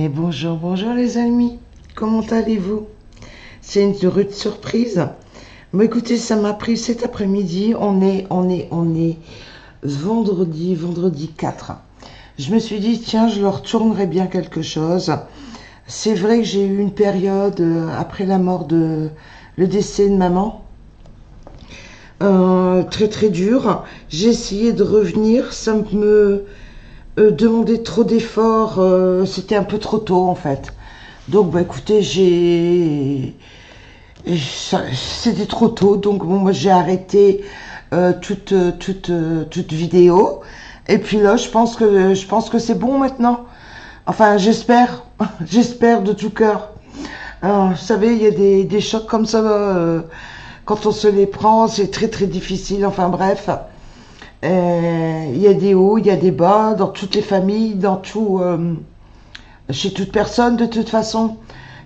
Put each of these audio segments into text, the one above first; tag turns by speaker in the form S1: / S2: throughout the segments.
S1: Et bonjour, bonjour les amis, comment allez-vous? C'est une rude surprise. Bon, écoutez, ça m'a pris cet après-midi, on est vendredi 4. Je me suis dit, tiens, je leur tournerais bien quelque chose. C'est vrai que j'ai eu une période, après la mort le décès de maman, très très dur. J'ai essayé de revenir, ça me demandait trop d'efforts, c'était un peu trop tôt en fait. Donc bah écoutez, c'était trop tôt, donc bon, moi j'ai arrêté toute vidéo. Et puis là, je pense que c'est bon maintenant. Enfin, j'espère, j'espère de tout cœur. Vous savez, il y a des chocs comme ça, quand on se les prend, c'est très très difficile. Enfin bref, il y a des hauts, il y a des bas dans toutes les familles, dans tout, chez toute personne de toute façon.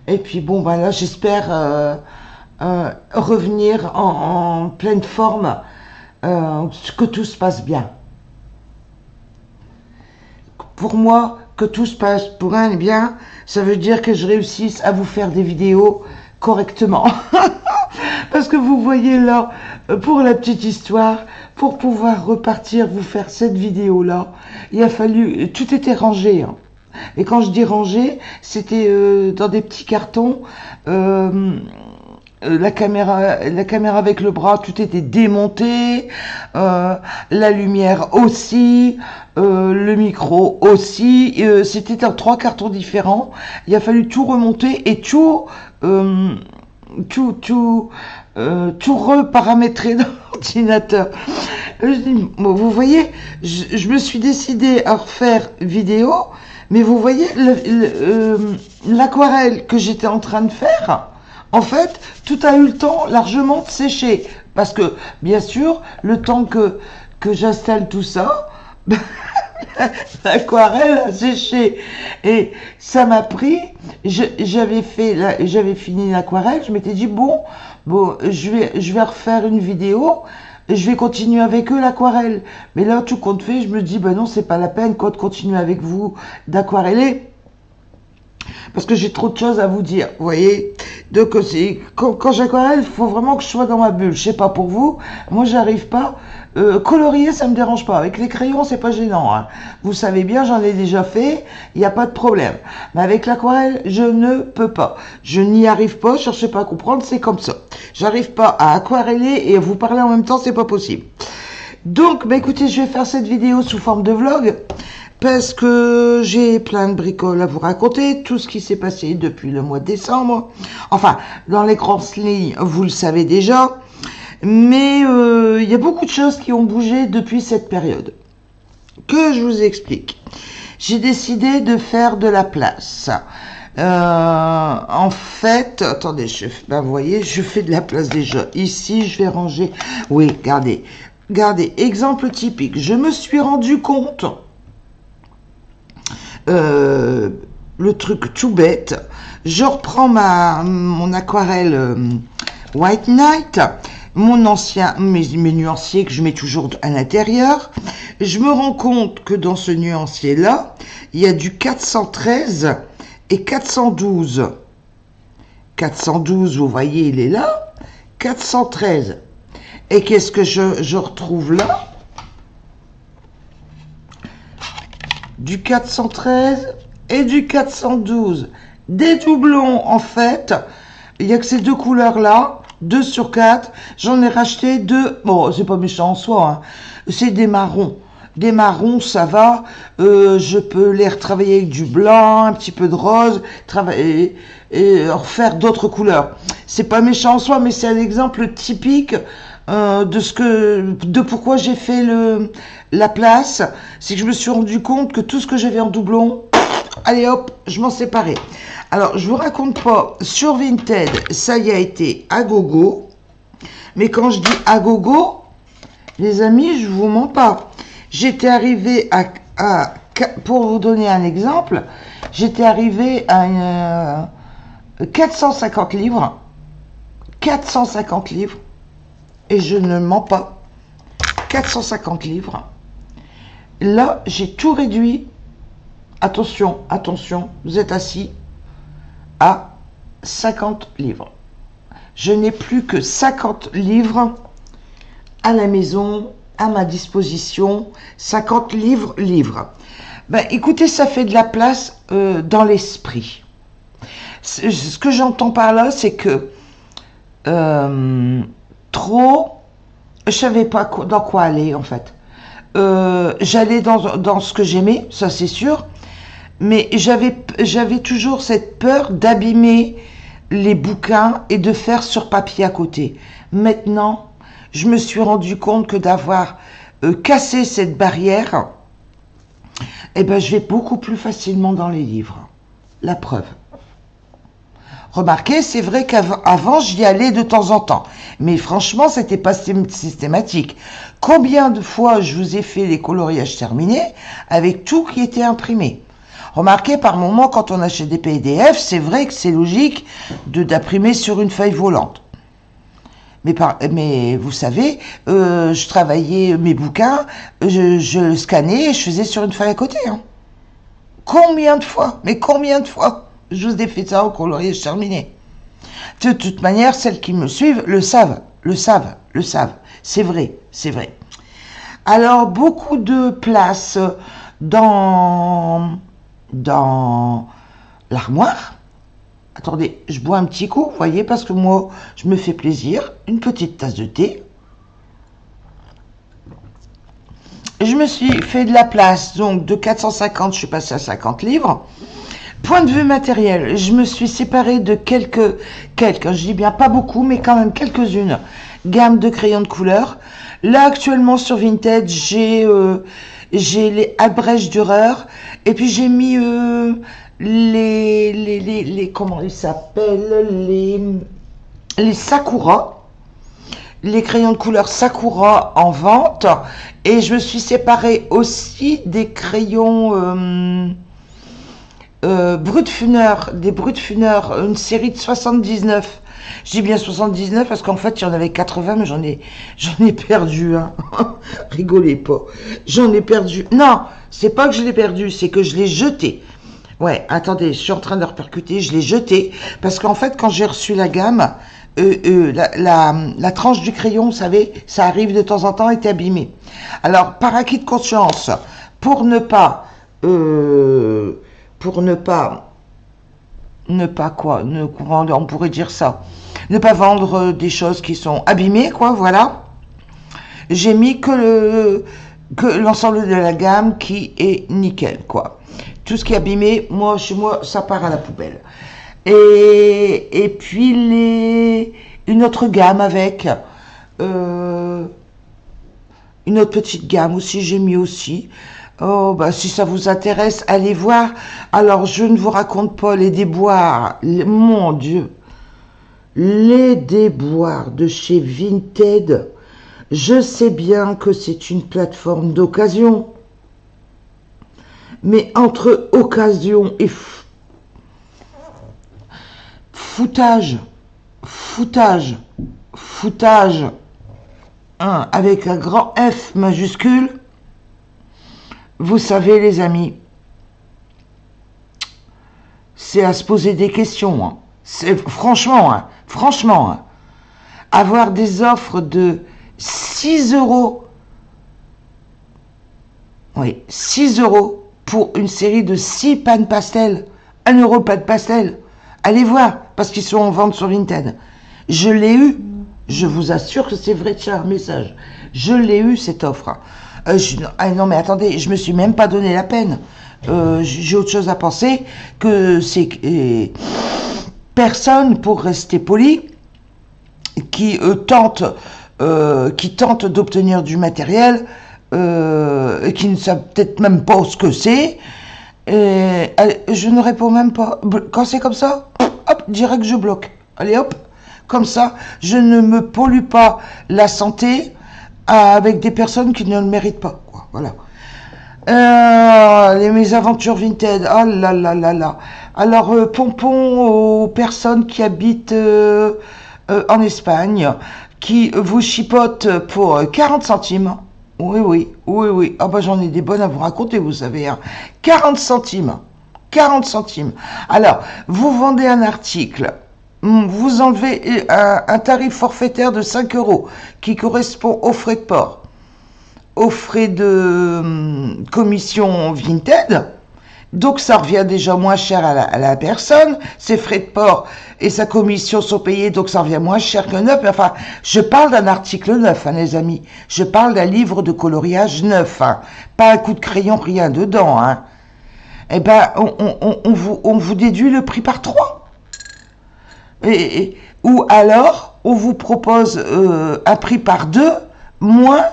S1: Et puis bon, ben là, j'espère revenir en pleine forme, que tout se passe bien. Pour moi, que tout se passe pour un bien, ça veut dire que je réussisse à vous faire des vidéos correctement. Parce que vous voyez là, pour la petite histoire, pour pouvoir repartir vous faire cette vidéo-là, il a fallu, tout était rangé. Hein. Et quand je dis rangé, c'était dans des petits cartons. La caméra avec le bras, tout était démonté, la lumière aussi, le micro aussi, c'était en 3 cartons différents. Il a fallu tout remonter et tout reparamétrer dans l'ordinateur. Vous voyez, je me suis décidée à refaire vidéo, mais vous voyez l'aquarelle que j'étais en train de faire. En fait, tout a eu le temps largement de sécher. Parce que, bien sûr, le temps que j'installe tout ça, l'aquarelle a séché. Et ça m'a pris, j'avais fini l'aquarelle, je m'étais dit, bon, je vais refaire une vidéo, je vais continuer avec eux l'aquarelle. Mais là, tout compte fait, je me dis, ben non, c'est pas la peine, quoi, de continuer avec vous d'aquareller. Parce que j'ai trop de choses à vous dire, vous voyez. Donc quand j'aquarelle, il faut vraiment que je sois dans ma bulle. Je sais pas pour vous, moi j'arrive pas. Colorier, ça me dérange pas. Avec les crayons, c'est pas gênant. Hein. Vous savez bien, j'en ai déjà fait, il n'y a pas de problème. Mais avec l'aquarelle, je ne peux pas. Je n'y arrive pas, cherchez pas à comprendre, c'est comme ça. J'arrive pas à aquareller et à vous parler en même temps, c'est pas possible. Donc, bah écoutez, je vais faire cette vidéo sous forme de vlog. Parce que j'ai plein de bricoles à vous raconter, tout ce qui s'est passé depuis le mois de décembre. Enfin, dans les grandes lignes, vous le savez déjà. Mais il y a beaucoup de choses qui ont bougé depuis cette période. Que je vous explique. J'ai décidé de faire de la place. En fait, attendez, vous voyez, je fais de la place déjà. Ici, je vais ranger. Oui, regardez. Regardez, exemple typique. Je me suis rendu compte... le truc tout bête, je reprends mon aquarelle White Night, mes nuanciers que je mets toujours à l'intérieur. Je me rends compte que dans ce nuancier là, il y a du 413 et 412. 412, vous voyez, il est là. 413. Et qu'est-ce que je retrouve là? Du 413 et du 412. Des doublons, en fait. Il n'y a que ces deux couleurs-là. 2 sur 4. J'en ai racheté 2. Bon, c'est pas méchant en soi. Hein. C'est des marrons. Des marrons, ça va. Je peux les retravailler avec du blanc, un petit peu de rose, travailler et refaire d'autres couleurs. C'est pas méchant en soi, mais c'est un exemple typique de pourquoi j'ai fait la place. C'est que je me suis rendu compte que tout ce que j'avais en doublon, allez hop, je m'en séparais. Alors, je vous raconte pas, sur Vinted, ça y a été à gogo. Mais quand je dis à gogo, les amis, je vous mens pas. J'étais arrivée pour vous donner un exemple, j'étais arrivée à 450 livres. 450 livres. Et je ne mens pas, 450 livres. Là, j'ai tout réduit attention, attention, vous êtes assis à 50 livres. Je n'ai plus que 50 livres à la maison, à ma disposition. 50 livres. Ben, écoutez, ça fait de la place dans l'esprit. Ce que j'entends par là, c'est que trop, je savais pas dans quoi aller, en fait. J'allais dans ce que j'aimais, ça c'est sûr, mais j'avais toujours cette peur d'abîmer les bouquins et de faire sur papier à côté. Maintenant, je me suis rendu compte que d'avoir cassé cette barrière, eh ben, je vais beaucoup plus facilement dans les livres. La preuve. Remarquez, c'est vrai qu'avant, j'y allais de temps en temps. Mais franchement, c'était pas systématique. Combien de fois je vous ai fait les coloriages terminés avec tout qui était imprimé? Remarquez, par moment, quand on achète des PDF, c'est vrai que c'est logique d'imprimer sur une feuille volante. Mais vous savez, je travaillais mes bouquins, je scannais et je faisais sur une feuille à côté. Hein. Combien de fois? Mais combien de fois je vous ai fait ça au coloriage terminé? De toute manière, celles qui me suivent le savent. C'est vrai, c'est vrai. Alors, beaucoup de place dans l'armoire. Attendez, je bois un petit coup, vous voyez, parce que moi, je me fais plaisir. Une petite tasse de thé. Je me suis fait de la place, donc de 450, je suis passée à 50 livres. Point de vue matériel, je me suis séparée de quelques, je dis bien pas beaucoup, mais quand même quelques-unes, gamme de crayons de couleur. Là, actuellement, sur Vinted, j'ai les abrèges Dürer, et puis j'ai mis comment ils s'appellent, les Sakura, les crayons de couleur Sakura en vente, et je me suis séparée aussi des crayons Brutfuner, des Brutfuner, une série de 79. Je dis bien 79 parce qu'en fait il y en avait 80, mais j'en ai perdu, hein. Rigolez pas, j'en ai perdu. Non, c'est pas que je l'ai perdu, c'est que je l'ai jeté. Ouais, attendez, je suis en train de repercuter, je l'ai jeté parce qu'en fait quand j'ai reçu la gamme, la tranche du crayon, vous savez, ça arrive de temps en temps, était abîmée. Alors par acquis de conscience, pour ne pas on pourrait dire ça, ne pas vendre des choses qui sont abîmées, quoi, voilà. J'ai mis que l'ensemble de la gamme qui est nickel, quoi. Tout ce qui est abîmé, moi, chez moi, ça part à la poubelle. Et puis une autre gamme avec une autre petite gamme aussi, j'ai mis aussi. Oh, bah, si ça vous intéresse, allez voir. Alors, je ne vous raconte pas les déboires. Mon Dieu. Les déboires de chez Vinted. Je sais bien que c'est une plateforme d'occasion. Mais entre occasion et foutage, hein, avec un grand F majuscule. Vous savez, les amis, c'est à se poser des questions. Hein. Franchement, hein, avoir des offres de 6 €, oui, 6 € pour une série de 6 pannes pastel, 1 € le pan de pastel, allez voir, parce qu'ils sont en vente sur Vinted. Je l'ai eu, je vous assure que c'est vrai, tiens, un message. Je l'ai eu, cette offre. Non mais attendez, je me suis même pas donné la peine. J'ai autre chose à penser que c'est personne, pour rester poli, qui tente d'obtenir du matériel et qui ne sait peut-être même pas ce que c'est. Je ne réponds même pas. Quand c'est comme ça, hop, direct je bloque. Allez hop, comme ça, je ne me pollue pas la santé avec des personnes qui ne le méritent pas, quoi. Voilà. Les mésaventures Vinted, oh là là là là. Alors, pompon aux personnes qui habitent en Espagne, qui vous chipotent pour 40 centimes. Oui, oui, oui, oui. Ah bah j'en ai des bonnes à vous raconter, vous savez. Hein. 40 centimes. 40 centimes. Alors, vous vendez un article, vous enlevez un tarif forfaitaire de 5 euros qui correspond aux frais de port, aux frais de commission Vinted. Donc ça revient déjà moins cher à la personne, ses frais de port et sa commission sont payés, donc ça revient moins cher que neuf. Enfin, je parle d'un article neuf, hein, les amis. Je parle d'un livre de coloriage neuf, hein. Pas un coup de crayon, rien dedans. Hein. Eh ben, on vous déduit le prix par 3. Ou alors, on vous propose un prix par 2, moins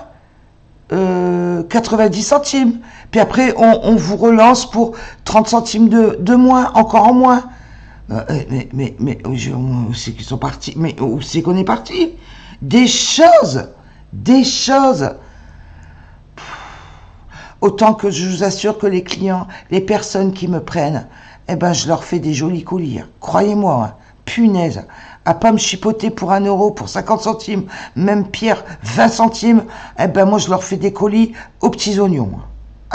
S1: 90 centimes. Puis après, on vous relance pour 30 centimes de moins, encore en moins. Mais où c'est qu'ils sont partis? Mais où c'est qu'on est parti? Des choses. Autant que je vous assure que les clients, les personnes qui me prennent, eh ben, je leur fais des jolis colis. Hein. Croyez-moi, hein. Punaise. À pas me chipoter pour 1 euro, pour 50 centimes, même pire, 20 centimes, eh ben, moi, je leur fais des colis aux petits oignons.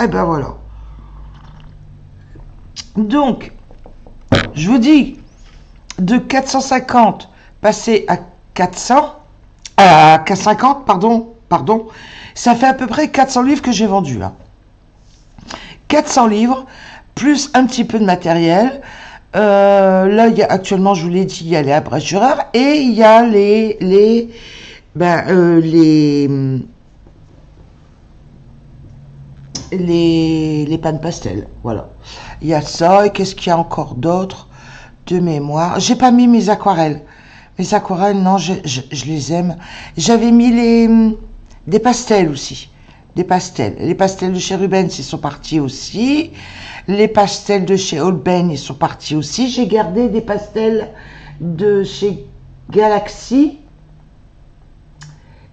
S1: Eh ben, voilà. Donc, je vous dis, de 450 passer à 400, à 450, pardon, ça fait à peu près 400 livres que j'ai vendus. Hein. 400 livres, plus un petit peu de matériel. Là, il y a, actuellement, je vous l'ai dit, il y a les abrégureurs et il y a les pannes pastel. Voilà. Il y a ça. Et qu'est-ce qu'il y a encore d'autre de mémoire? J'ai pas mis mes aquarelles. Mes aquarelles, non, je les aime. J'avais mis des pastels aussi. Des pastels. Les pastels de chez Rubens, ils sont partis aussi. Les pastels de chez Holbein, ils sont partis aussi. J'ai gardé des pastels de chez Galaxy.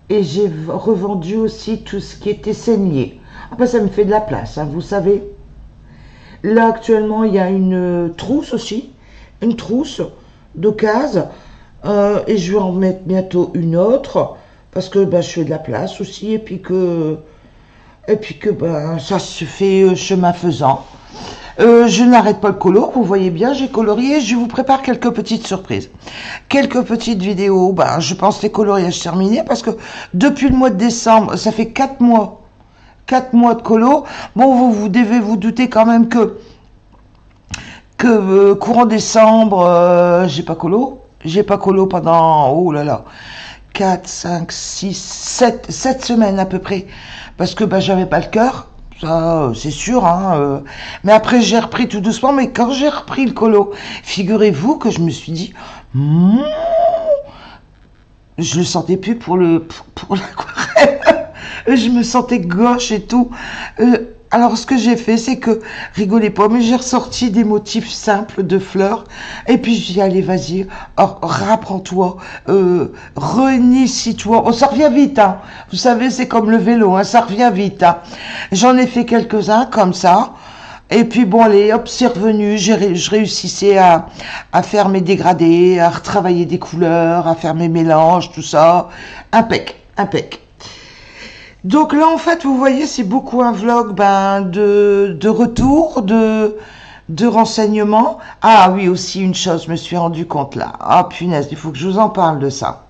S1: Et j'ai revendu aussi tout ce qui était saigné. Après, ça me fait de la place, hein, vous savez. Là, actuellement, il y a une trousse aussi. Une trousse d'occasion. Et je vais en mettre bientôt une autre. Parce que je fais de la place aussi. Et puis que ça se fait chemin faisant. Je n'arrête pas le colo, vous voyez bien, j'ai colorié, je vous prépare quelques petites surprises. Quelques petites vidéos, je pense les coloriages terminés, parce que depuis le mois de décembre, ça fait 4 mois. 4 mois de colo. Bon, vous devez vous douter quand même que courant décembre, j'ai pas colo. J'ai pas colo pendant, oh là là, 4, 5, 6, 7 semaines à peu près. Parce que j'avais pas le cœur. Ça, c'est sûr, hein. Mais après, j'ai repris tout doucement. Mais quand j'ai repris le colo, figurez-vous que je me suis dit, je le sentais plus pour l'aquarelle. Je me sentais gauche et tout. Alors, ce que j'ai fait, c'est que, rigolez pas, mais j'ai ressorti des motifs simples de fleurs. Et puis, je dis, allez, vas-y, rapprends-toi, reinitie-toi. Oh, ça revient vite, hein. Vous savez, c'est comme le vélo, hein, ça revient vite, hein. J'en ai fait quelques-uns comme ça. Et puis, bon, allez, hop, c'est revenu. Je réussissais à faire mes dégradés, à retravailler des couleurs, à faire mes mélanges, tout ça. Impec, impec. Donc là, en fait, vous voyez, c'est beaucoup un vlog de retour, de renseignements. Ah oui, aussi une chose, je me suis rendu compte là. Ah punaise, il faut que je vous en parle de ça.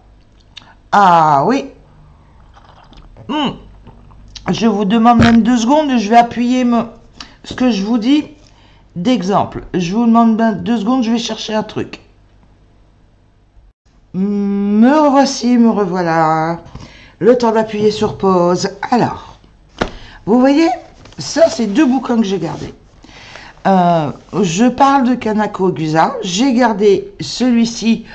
S1: Ah oui. Je vous demande même 2 secondes, je vais appuyer ce que je vous dis d'exemple. Je vous demande 2 secondes, je vais chercher un truc. Me revoici, me revoilà. Le temps d'appuyer sur pause. Alors, vous voyez, ça, c'est 2 bouquins que j'ai gardés. Je parle de Kanako Gusa. J'ai gardé celui-ci,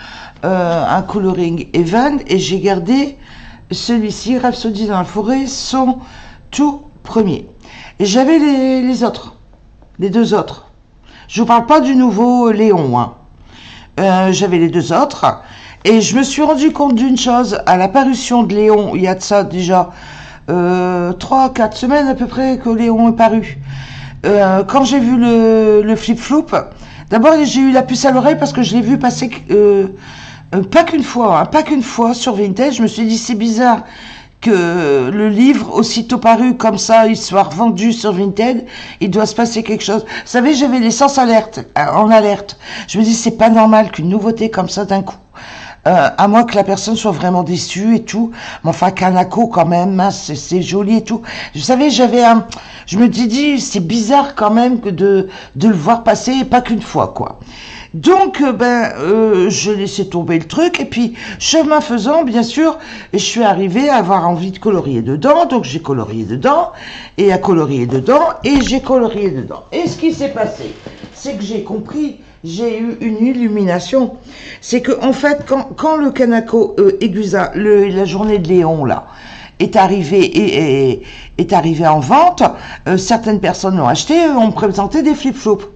S1: un coloring event, et j'ai gardé celui-ci, Rhapsody dans la forêt, son tout premier. Et j'avais les autres, les 2 autres. Je vous parle pas du nouveau Léon, hein. J'avais les 2 autres. Et je me suis rendu compte d'une chose, à la parution de Léon, il y a de ça déjà 3-4 semaines à peu près que Léon est paru. Quand j'ai vu le flip-flop, d'abord j'ai eu la puce à l'oreille parce que je l'ai vu passer pas qu'une fois, hein, pas qu'une fois sur Vinted. Je me suis dit c'est bizarre que le livre, aussitôt paru comme ça, il soit vendu sur Vinted, il doit se passer quelque chose. Vous savez, j'avais les sens en alerte. Je me dis, c'est pas normal qu'une nouveauté comme ça d'un coup. À moins que la personne soit vraiment déçue et tout. Mais enfin, Kanako, quand même, hein, c'est joli et tout. Vous savez, je me dis, c'est bizarre quand même que de le voir passer, et pas qu'une fois, quoi. Donc, je laissais tomber le truc, et puis, chemin faisant, bien sûr, je suis arrivée à avoir envie de colorier dedans, donc j'ai colorié dedans, et à colorier dedans, et j'ai colorié dedans. Et ce qui s'est passé, c'est que j'ai compris, j'ai eu une illumination. C'est que, en fait, quand le Kanako Egusa, la journée de Léon, là, est arrivé en vente, certaines personnes l'ont acheté, ont présenté des flip-flops.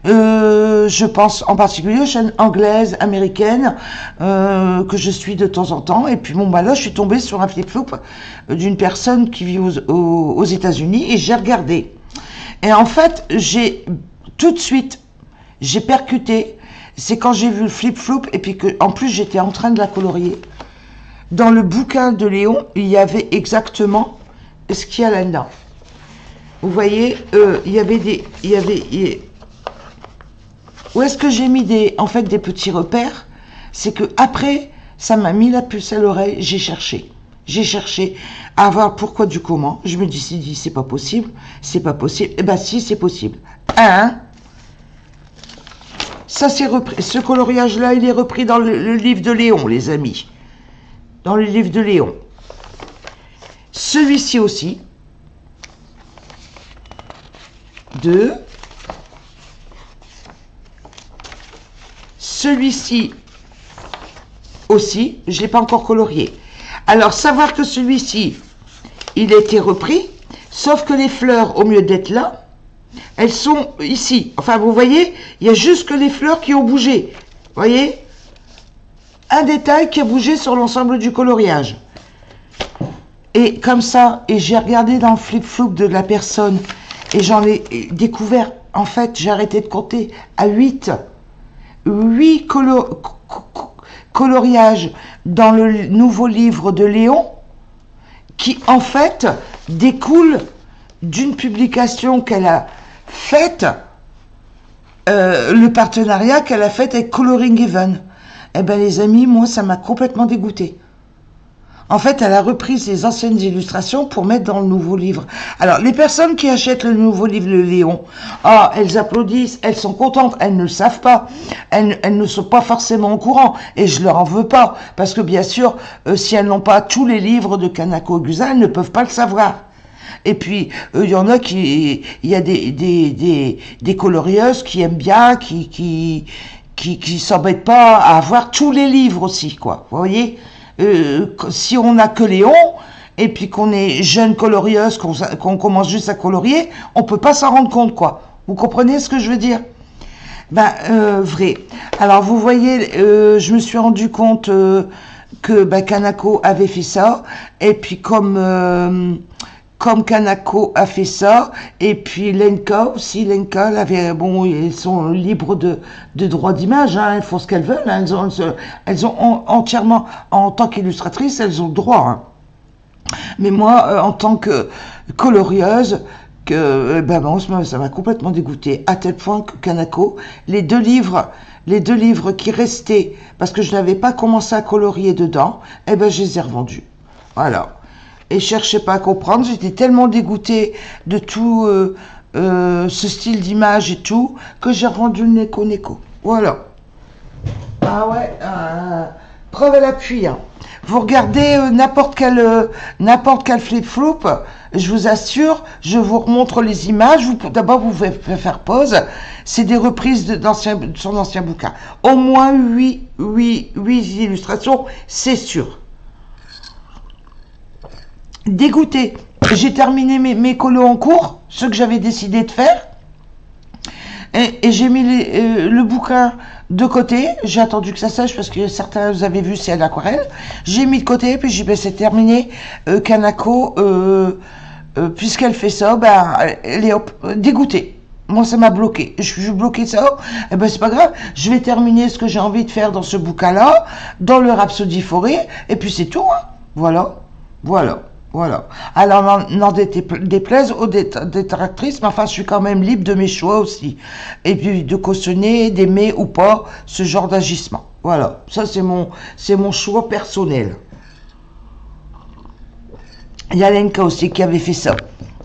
S1: Je pense en particulier aux chaînes anglaises, américaines, que je suis de temps en temps. Et puis bon, bah là, je suis tombée sur un flip-flop d'une personne qui vit aux États-Unis et j'ai regardé. Et en fait, tout de suite, j'ai percuté. C'est quand j'ai vu le flip-flop et puis que, en plus, j'étais en train de la colorier. Dans le bouquin de Léon, il y avait exactement ce qu'il y a là-dedans. Vous voyez, où est-ce que j'ai mis des petits repères? C'est que après, ça m'a mis la puce à l'oreille. J'ai cherché à voir pourquoi du comment. Je me suis dit, c'est pas possible, c'est pas possible. Eh ben si, c'est possible. Ça c'est repris. Ce coloriage-là, il est repris dans le livre de Léon, les amis. Dans le livre de Léon. Celui-ci aussi. 2. Celui-ci aussi, je ne l'ai pas encore colorié. Alors, savoir que celui-ci, il a été repris, sauf que les fleurs, au mieux d'être là, elles sont ici. Enfin, vous voyez, il y a juste que les fleurs qui ont bougé. Vous voyez? Un détail qui a bougé sur l'ensemble du coloriage. Et comme ça, et j'ai regardé dans le flip-flop de la personne, et j'en ai découvert, en fait, j'ai arrêté de compter, à 8 coloriages dans le nouveau livre de Léon, qui, en fait, découlent d'une publication qu'elle a faite, le partenariat qu'elle a fait avec Coloring Even. Eh ben les amis, moi, ça m'a complètement dégoûté. En fait, elle a repris ses anciennes illustrations pour mettre dans le nouveau livre. Alors, les personnes qui achètent le nouveau livre de Léon, elles applaudissent, elles sont contentes, elles ne le savent pas, elles ne sont pas forcément au courant, et je leur en veux pas, parce que bien sûr, si elles n'ont pas tous les livres de Kanako Egusa, elles ne peuvent pas le savoir. Et puis, il y en a il y a des colorieuses qui aiment bien, qui s'embêtent pas à avoir tous les livres aussi, quoi. Vous voyez? Si on n'a que Léon, et puis qu'on est jeune colorieuse, qu'on commence juste à colorier, on peut pas s'en rendre compte, quoi. Vous comprenez ce que je veux dire? Vrai. Alors, vous voyez, je me suis rendu compte que Kanako avait fait ça, et puis comme Kanako a fait ça, et puis Lenka aussi, Lenka, ils sont libres de droit d'image, hein, elles font ce qu'elles veulent, hein, elles ont entièrement, en tant qu'illustratrice, elles ont le droit. Hein. Mais moi, en tant que colorieuse, ça m'a complètement dégoûté, à tel point que Kanako, les deux livres qui restaient, parce que je n'avais pas commencé à colorier dedans, je les ai revendus. Voilà. Et cherchez pas à comprendre, j'étais tellement dégoûtée de tout ce style d'image et tout, que j'ai revendu le Neko. Voilà. Ah ouais, preuve à l'appui. Hein. Vous regardez n'importe quel flip-flop, je vous assure, je vous remontre les images, d'abord vous pouvez faire pause, c'est des reprises de son ancien bouquin. Au moins 8 illustrations, c'est sûr. Dégoûté. J'ai terminé mes colos en cours, ceux que j'avais décidé de faire, et j'ai mis le bouquin de côté. J'ai attendu que ça sèche parce que certains, vous avez vu, c'est à l'aquarelle. J'ai mis de côté, puis j'ai dit, c'est terminé. Kanako, puisqu'elle fait ça, elle est dégoûtée. Moi, ça m'a bloqué. Je suis bloqué ça. C'est pas grave. Je vais terminer ce que j'ai envie de faire dans ce bouquin-là, dans le Rhapsody Forêt, et puis c'est tout. Hein. Voilà. Voilà. Voilà. Alors, n'en déplaise aux détractrices, mais enfin, je suis quand même libre de mes choix aussi. Et puis, de cautionner, d'aimer ou pas ce genre d'agissement. Voilà. Ça, c'est mon choix personnel. Il y a Lenka aussi qui avait fait ça.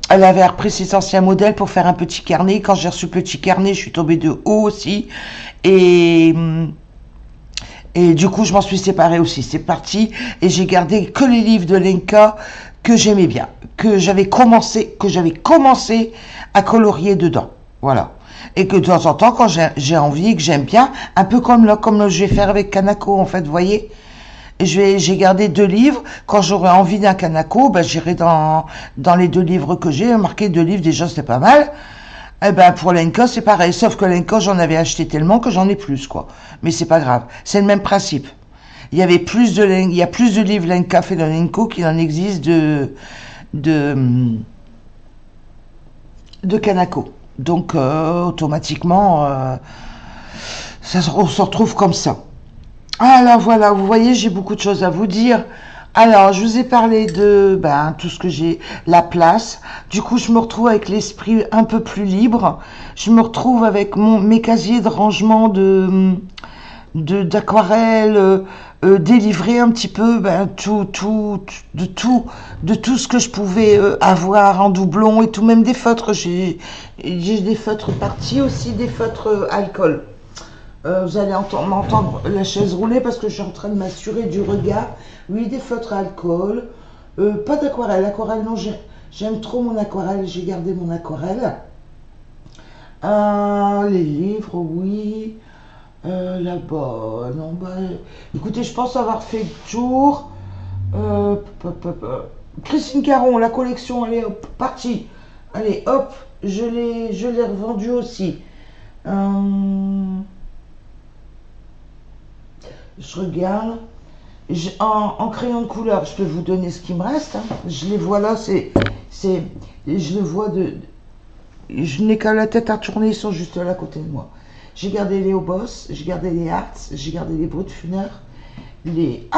S1: Elle avait repris ses anciens modèles pour faire un petit carnet. Quand j'ai reçu le petit carnet, je suis tombée de haut aussi. Et du coup, je m'en suis séparée aussi. C'est parti. Et j'ai gardé que les livres de Lenka que j'aimais bien, que j'avais commencé à colorier dedans. Voilà. Et que de temps en temps, quand j'ai envie, que j'aime bien, un peu comme je vais faire avec Kanako, en fait, vous voyez. J'ai gardé 2 livres. Quand j'aurai envie d'un Kanako, ben, j'irai dans les 2 livres que j'ai. Marqué 2 livres, déjà, c'est pas mal. Eh ben, pour Lenka, c'est pareil. Sauf que Lenka, j'en avais acheté tellement que j'en ai plus, quoi. Mais c'est pas grave. C'est le même principe. Il y a plus de livres Lenka Fedorenko qu'il en existe de Kanako. Donc, automatiquement, on se retrouve comme ça. Alors voilà, vous voyez, j'ai beaucoup de choses à vous dire. Alors, je vous ai parlé de tout ce que j'ai, la place. Du coup, je me retrouve avec l'esprit un peu plus libre. Je me retrouve avec mes casiers de rangement d'aquarelle, délivrer un petit peu de tout ce que je pouvais avoir en doublon et tout, même des feutres. J'ai des feutres partis aussi, des feutres alcool. Vous allez m'entendre la chaise rouler parce que je suis en train de m'assurer du regard. Oui, des feutres à alcool. Pas d'aquarelle. Aquarelle, non, j'aime trop mon aquarelle. J'ai gardé mon aquarelle. Les livres, oui. Là-bas, non, écoutez, je pense avoir fait le tour. Christine Caron, la collection, allez, hop, parti. Allez, hop, je l'ai revendue aussi. Je regarde. En crayon de couleur, je peux vous donner ce qui me reste. Hein. Je les vois là, je le vois je n'ai qu'à la tête à tourner, ils sont juste là à côté de moi. J'ai gardé les Obos, j'ai gardé les Arts, j'ai gardé les Brutfuner, j'ai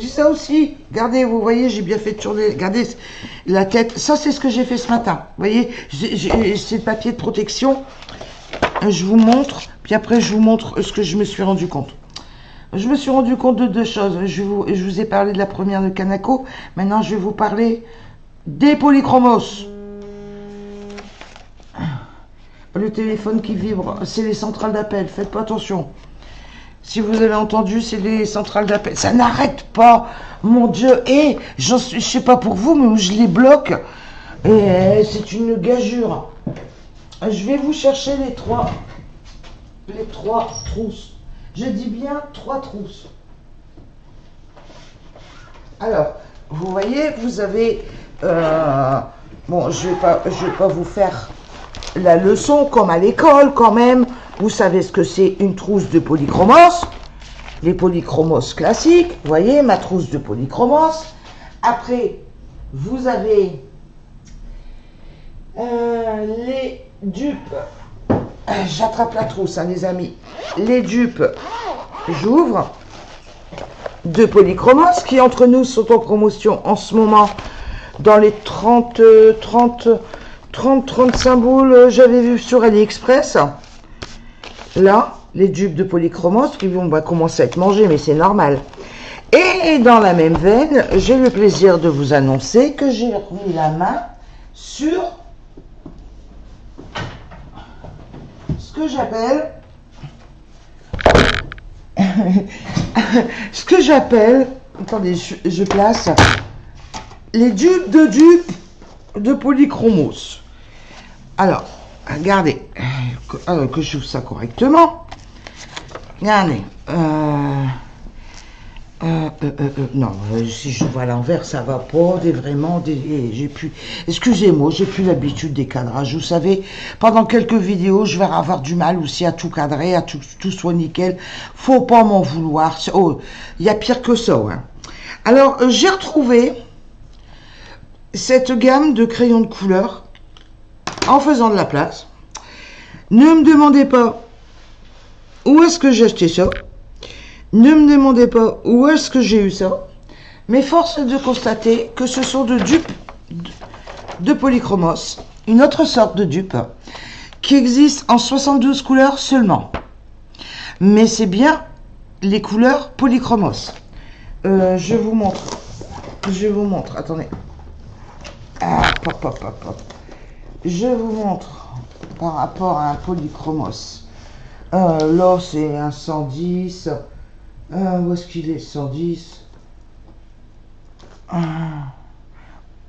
S1: ça aussi. Regardez, vous voyez, j'ai bien fait tourner. Regardez la tête. Ça, c'est ce que j'ai fait ce matin. Vous voyez, c'est le papier de protection. Je vous montre, puis après, je vous montre ce que je me suis rendu compte. Je me suis rendu compte de 2 choses. Je vous ai parlé de la première de Kanako. Maintenant, je vais vous parler des polychromos. Le téléphone qui vibre, c'est les centrales d'appel. Faites pas attention. Si vous avez entendu, c'est les centrales d'appel. Ça n'arrête pas. Mon Dieu. Et je sais pas pour vous, mais je les bloque. Et c'est une gageure. Je vais vous chercher les trois trousses. Je dis bien 3 trousses. Alors, vous voyez, vous avez... bon, je vais pas vous faire la leçon comme à l'école quand même. Vous savez ce que c'est une trousse de polychromos. Les polychromos classiques. Vous voyez, ma trousse de polychromos. Après, vous avez les dupes. J'attrape la trousse, hein, les amis. Les dupes, j'ouvre. De polychromos qui entre nous sont en promotion en ce moment dans les 30-35 boules, j'avais vu sur AliExpress. Là, les dupes de polychromos qui vont commencer à être mangées, mais c'est normal. Et dans la même veine, j'ai le plaisir de vous annoncer que j'ai remis la main sur ce que j'appelle, attendez, je place les dupes de polychromos. Alors, regardez, que je ouvre ça correctement. Regardez, non, si je vois à l'envers, ça va pas, j'ai plus, excusez-moi, j'ai plus l'habitude des cadrages, vous savez, pendant quelques vidéos, je vais avoir du mal aussi à tout cadrer, à tout soit nickel, faut pas m'en vouloir, oh, il y a pire que ça, hein. Alors, j'ai retrouvé cette gamme de crayons de couleur, en faisant de la place. Ne me demandez pas où est-ce que j'ai acheté ça. Ne me demandez pas où est-ce que j'ai eu ça. Mais force est de constater que ce sont de dupes de polychromos, une autre sorte de dupe, qui existe en 72 couleurs seulement. Mais c'est bien les couleurs polychromos. Je vous montre. Attendez. Ah, hop, hop, hop, hop. Je vous montre par rapport à un polychromos. Là, c'est un 110. Où est-ce qu'il est, 110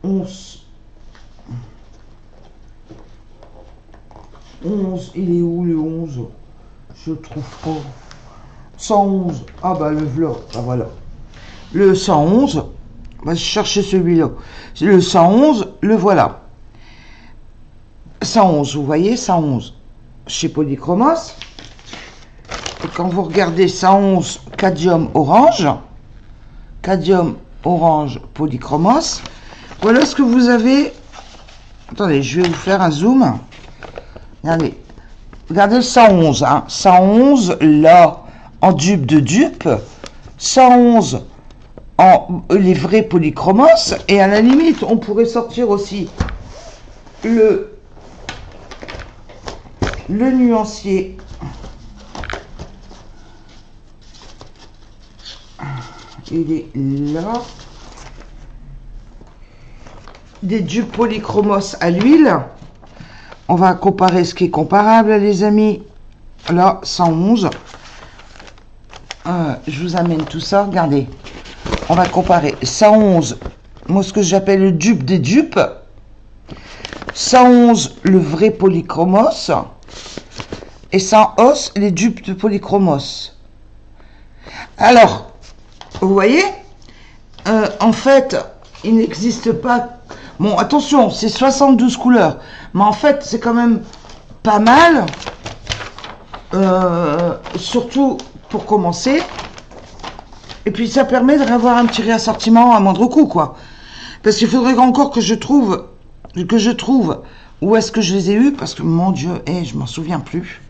S1: 11. 11. Il est où le 11? Je trouve pas. 111. Ah bah le voilà. Ah, voilà. Le 111. On va chercher celui-là. Le 111, le voilà. 111, vous voyez, 111 chez Polychromos. Et quand vous regardez 111 Cadmium orange Polychromos, voilà ce que vous avez. Attendez, je vais vous faire un zoom. Regardez, regardez le 111, hein. 111 là en dupe de dupe, 111 en les vrais Polychromos, et à la limite on pourrait sortir aussi le nuancier. Il est là. Des dupes Polychromos à l'huile. On va comparer ce qui est comparable, les amis. Là, 111. Je vous amène tout ça. Regardez. On va comparer 111. Moi, ce que j'appelle le dupe des dupes. 111, le vrai Polychromos. Et 111, les dupes de Polychromos. Alors, vous voyez, en fait, il n'existe pas... Bon, attention, c'est 72 couleurs. Mais en fait, c'est quand même pas mal. Surtout pour commencer. Et puis, ça permet d'avoir un petit réassortiment à moindre coût, quoi. Parce qu'il faudrait encore que je trouve... où est-ce que je les ai eus. Parce que, mon Dieu, je m'en souviens plus.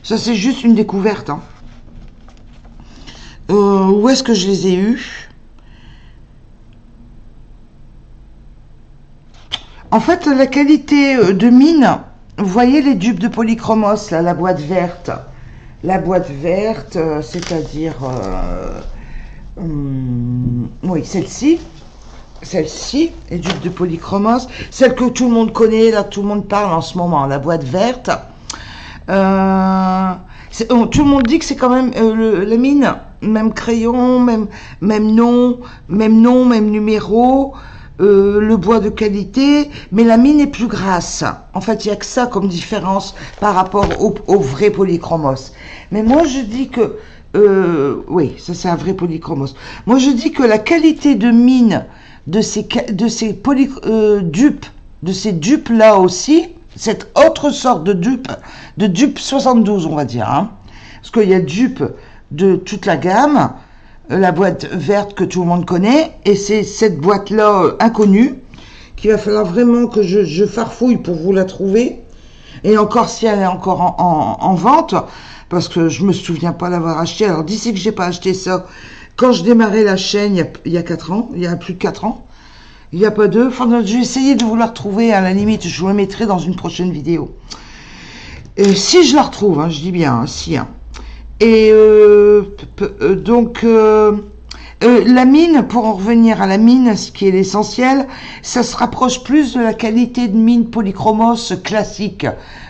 S1: Ça, c'est juste une découverte, hein. Où est-ce que je les ai eus? En fait, la qualité de mine, vous voyez les dupes de Polychromos, là, la boîte verte. La boîte verte, c'est-à-dire... oui, celle-ci. Celle-ci, les dupes de Polychromos. Celle que tout le monde connaît, là, tout le monde parle en ce moment, la boîte verte. Tout le monde dit que c'est quand même la mine, même crayon, même nom, même numéro, le bois de qualité, mais la mine est plus grasse. En fait, il n'y a que ça comme différence par rapport au vrai Polychromos. Mais moi, je dis que, oui, ça c'est un vrai Polychromos. Moi, je dis que la qualité de mine de ces dupes, de ces dupes-là aussi, cette autre sorte de dupe 72, on va dire, hein. Parce qu'il y a dupe de toute la gamme, la boîte verte que tout le monde connaît, et c'est cette boîte-là inconnue, qu'il va falloir vraiment que je farfouille pour vous la trouver, et encore si elle est encore en vente, parce que je me souviens pas l'avoir acheté. Alors d'ici que j'ai pas acheté ça, quand je démarrais la chaîne, il y a 4 ans, il y a plus de 4 ans, il n'y a pas d'eux. Enfin, je vais essayer de vous la retrouver. À la limite, je vous la mettrai dans une prochaine vidéo. Et si je la retrouve, hein, je dis bien, hein, si. Hein. Et donc, la mine, pour en revenir à la mine, ce qui est l'essentiel, ça se rapproche plus de la qualité de mine Polychromos classique.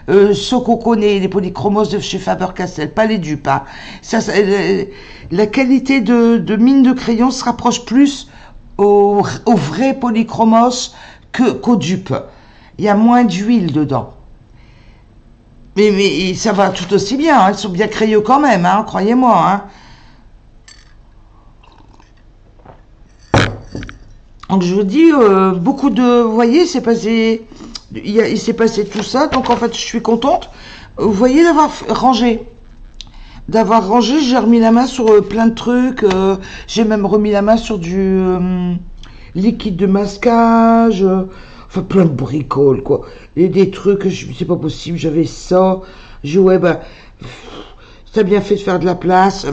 S1: Ce qu'on connaît, les Polychromos de chez Faber-Castell, pas les dupes. Hein. La qualité de mine de crayon se rapproche plus au vrai Polychromos qu'aux dupes. Il y a moins d'huile dedans. Mais ça va tout aussi bien, hein. Ils sont bien crayeux quand même, hein, croyez-moi. Hein. Donc je vous dis, beaucoup de... Vous voyez, il s'est passé tout ça, donc en fait je suis contente. Vous voyez, d'avoir rangé. J'ai remis la main sur plein de trucs. J'ai même remis la main sur du liquide de masquage. Enfin, plein de bricoles, quoi. Et des trucs, c'est pas possible, j'avais ça. Ouais, bah, t'as bien fait de faire de la place.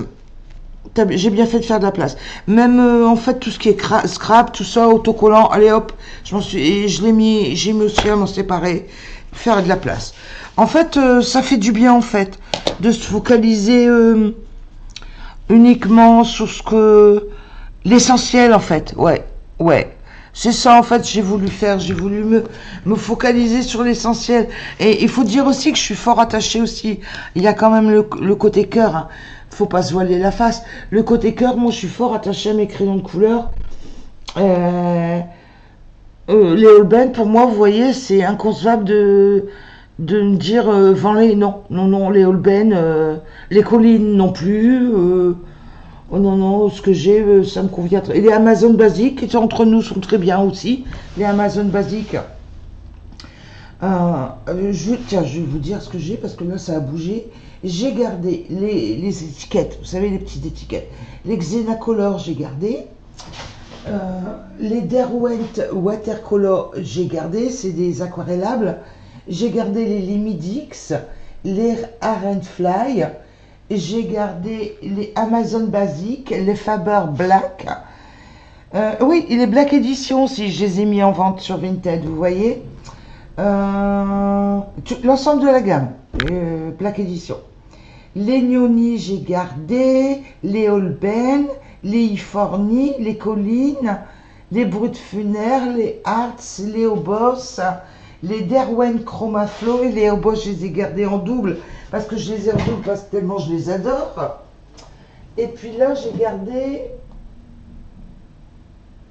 S1: J'ai bien fait de faire de la place. Même en fait tout ce qui est scrap, tout ça, autocollant, allez hop, je l'ai mis, j'ai mis aussi à m'en séparer, faire de la place. En fait, ça fait du bien en fait de se focaliser uniquement sur ce que l'essentiel en fait. Ouais, ouais. C'est ça en fait j'ai voulu faire, j'ai voulu me focaliser sur l'essentiel. Et il faut dire aussi que je suis fort attachée aussi. Il y a quand même le côté cœur, hein. Faut pas se voiler la face. Le côté cœur, moi je suis fort attachée à mes crayons de couleur. Les All-Band, pour moi, vous voyez, c'est inconcevable de me dire vends-les. Non, non, non, les All-Band, les collines non plus. Oh non, non, ce que j'ai, ça me convient. Et les Amazon basiques, qui entre nous sont très bien aussi. Les Amazon basiques. Tiens, je vais vous dire ce que j'ai parce que là, ça a bougé. J'ai gardé les étiquettes, vous savez, les petites étiquettes. Les Xenacolor, j'ai gardé. Les Derwent Watercolor, j'ai gardé, c'est des aquarellables. J'ai gardé les Limidix, les Fly. J'ai gardé les Amazon Basic, les Faber Black. Oui, les Black Edition aussi, je les ai mis en vente sur Vinted, vous voyez. L'ensemble de la gamme, Black Edition. Les Gnoni, j'ai gardé, les All-Band, les Iforni, les Collines, les Brut Funer, les Arts, les Obos, les Derwent Chromaflow et les Obos, je les ai gardés en double parce que je les ai en double parce que tellement je les adore. Et puis là, j'ai gardé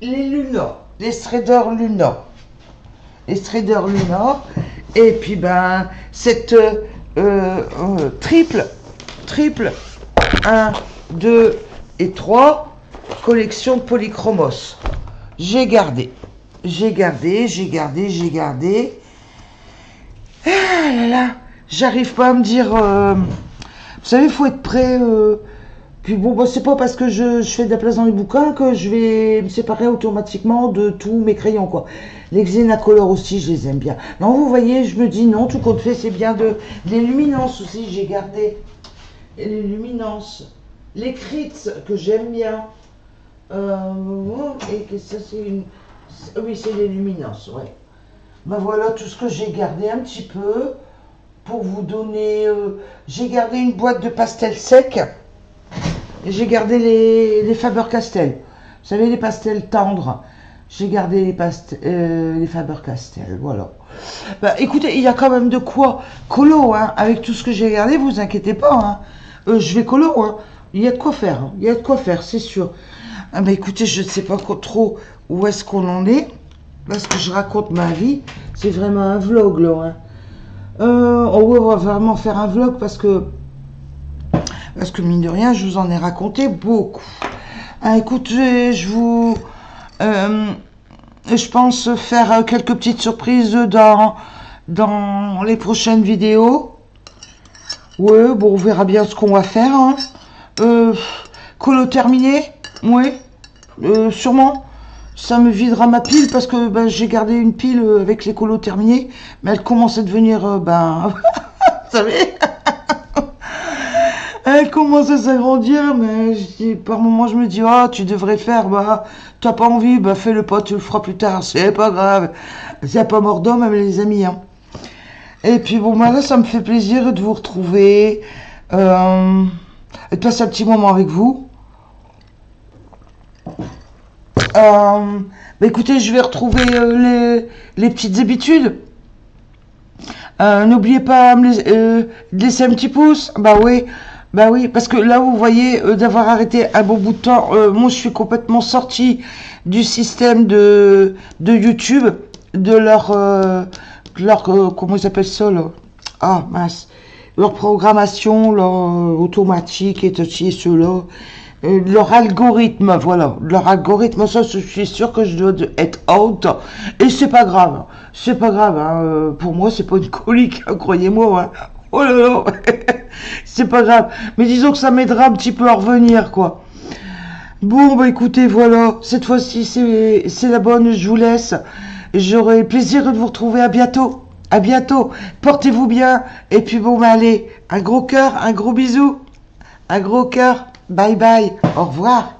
S1: les Luna, les Shredder Luna. Les Shredder Luna. Et puis, ben, cette triple 1, 2 et 3 collection Polychromos. J'ai gardé. Ah là là, j'arrive pas à me dire. Vous savez, il faut être prêt. Puis bon, bah, c'est pas parce que je fais de la place dans les bouquins que je vais me séparer automatiquement de tous mes crayons, quoi. Les Xenacolor aussi, je les aime bien. Non, vous voyez, je me dis non, tout compte fait, c'est bien les luminances aussi, j'ai gardé. Et les luminances. Les crits que j'aime bien. Et que ça, c'est une. Oui, c'est les luminances, ouais. Ben voilà tout ce que j'ai gardé un petit peu pour vous donner. J'ai gardé une boîte de pastels secs. Et j'ai gardé les Faber-Castell. Vous savez, les pastels tendres. J'ai gardé les Faber-Castell, voilà. Bah, écoutez, il y a quand même de quoi colo, hein. Avec tout ce que j'ai gardé, vous inquiétez pas, hein. Je vais colo, hein. Il y a de quoi faire, hein. Il y a de quoi faire, c'est sûr. Ah, bah, écoutez, je ne sais pas trop où est-ce qu'on en est. Parce que je raconte ma vie. C'est vraiment un vlog, là, hein. On va vraiment faire un vlog parce que mine de rien, je vous en ai raconté beaucoup. Ah, écoutez, je pense faire quelques petites surprises dans les prochaines vidéos. Ouais, bon, on verra bien ce qu'on va faire. Hein. Colo terminé, oui, sûrement. Ça me videra ma pile parce que ben, j'ai gardé une pile avec les colos terminés, mais elle commence à devenir, vous savez, elle commence à s'agrandir, mais par moments je me dis, oh, tu devrais le faire, bah, t'as pas envie, bah, fais-le pas, tu le feras plus tard, c'est pas grave, c'est pas mort d'homme, même les amis, hein. Et puis bon, bah là, ça me fait plaisir de vous retrouver, et de passer un petit moment avec vous. Bah écoutez, je vais retrouver les petites habitudes. N'oubliez pas de laisser un petit pouce. Bah oui, parce que là vous voyez d'avoir arrêté un bon bout de temps. Moi je suis complètement sortie du système de YouTube, de leur comment ils appellent ça là? Ah mince, leur programmation là, automatique et ceci et cela. Leur algorithme, voilà, leur algorithme, ça, je suis sûr que je dois être out, et c'est pas grave, hein, pour moi, c'est pas une colique, hein, croyez-moi, hein. Oh là là, c'est pas grave, mais disons que ça m'aidera un petit peu à revenir, quoi. Bon, bah écoutez, voilà, cette fois-ci, c'est la bonne, je vous laisse, j'aurai plaisir de vous retrouver, à bientôt, portez-vous bien, et puis bon, bah allez, un gros cœur, un gros bisou, un gros cœur. Bye bye. Au revoir.